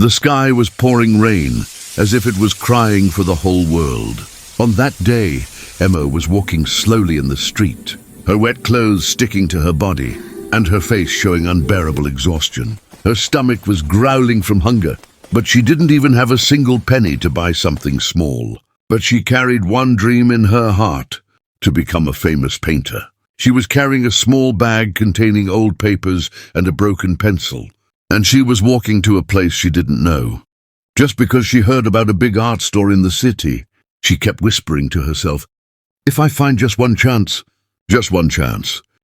The sky was pouring rain, as if it was crying for the whole world. On that day, Emma was walking slowly in the street, her wet clothes sticking to her body, and her face showing unbearable exhaustion. Her stomach was growling from hunger, but she didn't even have a single penny to buy something small. But she carried one dream in her heart: to become a famous painter. She was carrying a small bag containing old papers and a broken pencil, and she was walking to a place she didn't know. Just because she heard about a big art store in the city, she kept whispering to herself, "If I find just one chance,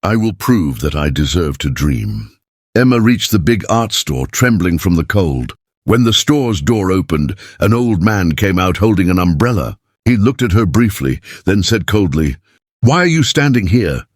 I will prove that I deserve to dream." Emma reached the big art store, trembling from the cold. When the store's door opened, an old man came out holding an umbrella. He looked at her briefly, then said coldly, "Why are you standing here?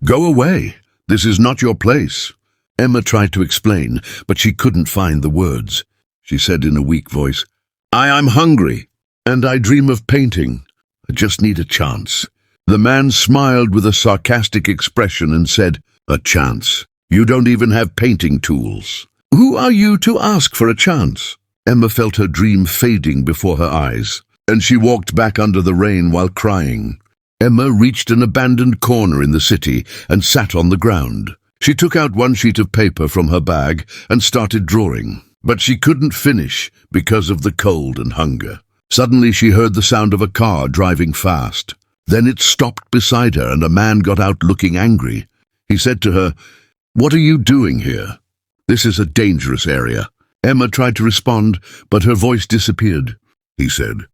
Go away. This is not your place." Emma tried to explain, but she couldn't find the words. She said in a weak voice, I'm hungry, and I dream of painting. I just need a chance." The man smiled with a sarcastic expression and said, "A chance? You don't even have painting tools. Who are you to ask for a chance?" Emma felt her dream fading before her eyes, and she walked back under the rain while crying. Emma reached an abandoned corner in the city and sat on the ground. She took out one sheet of paper from her bag and started drawing, but she couldn't finish because of the cold and hunger. Suddenly she heard the sound of a car driving fast. Then it stopped beside her and a man got out looking angry. He said to her, "What are you doing here? This is a dangerous area." Emma tried to respond, but her voice disappeared. He said,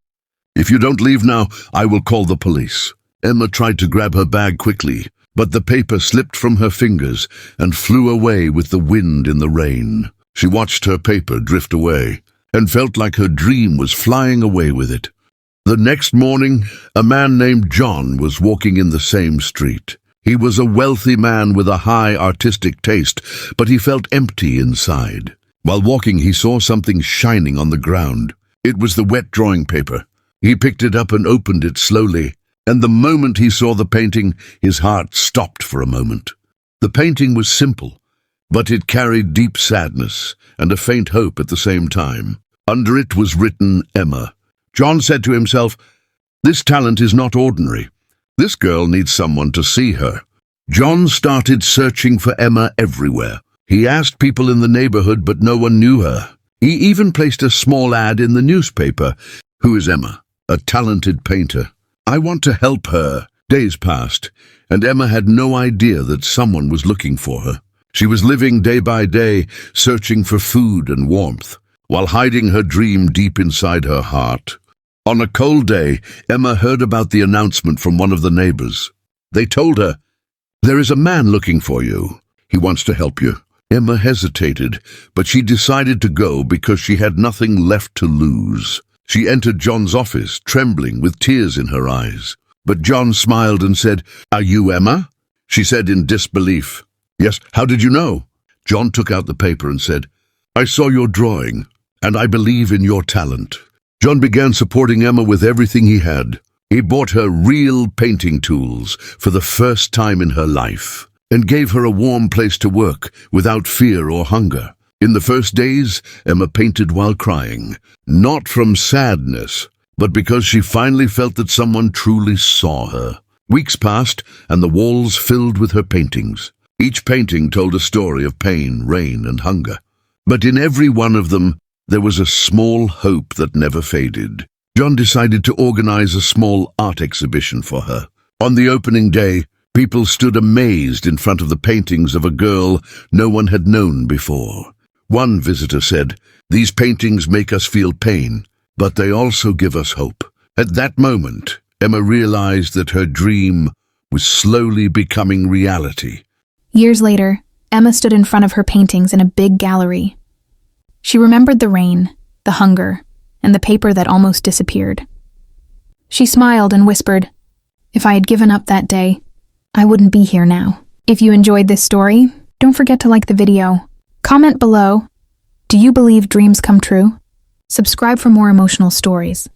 "If you don't leave now, I will call the police." Emma tried to grab her bag quickly, but the paper slipped from her fingers and flew away with the wind in the rain. She watched her paper drift away and felt like her dream was flying away with it. The next morning, a man named John was walking in the same street. He was a wealthy man with a high artistic taste, but he felt empty inside. While walking, he saw something shining on the ground. It was the wet drawing paper. He picked it up and opened it slowly, and the moment he saw the painting, his heart stopped for a moment. The painting was simple, but it carried deep sadness and a faint hope at the same time. Under it was written Emma. John said to himself, "This talent is not ordinary. This girl needs someone to see her." John started searching for Emma everywhere. He asked people in the neighborhood, but no one knew her. He even placed a small ad in the newspaper. "Who is Emma? A talented painter. I want to help her." Days passed, and Emma had no idea that someone was looking for her. She was living day by day, searching for food and warmth, while hiding her dream deep inside her heart. On a cold day, Emma heard about the announcement from one of the neighbors. They told her, "There is a man looking for you. He wants to help you." Emma hesitated, but she decided to go because she had nothing left to lose. She entered John's office, trembling with tears in her eyes. But John smiled and said, "Are you Emma?" She said in disbelief, "Yes, how did you know?" John took out the paper and said, "I saw your drawing, and I believe in your talent." John began supporting Emma with everything he had. He bought her real painting tools for the first time in her life, and gave her a warm place to work without fear or hunger. In the first days, Emma painted while crying, not from sadness, but because she finally felt that someone truly saw her. Weeks passed, and the walls filled with her paintings. Each painting told a story of pain, rain, and hunger. But in every one of them, there was a small hope that never faded. John decided to organize a small art exhibition for her. On the opening day, people stood amazed in front of the paintings of a girl no one had known before. One visitor said, "These paintings make us feel pain, but they also give us hope." At that moment, Emma realized that her dream was slowly becoming reality. Years later, Emma stood in front of her paintings in a big gallery. She remembered the rain, the hunger, and the paper that almost disappeared. She smiled and whispered, "If I had given up that day, I wouldn't be here now." If you enjoyed this story, don't forget to like the video. Comment below, do you believe dreams come true? Subscribe for more emotional stories.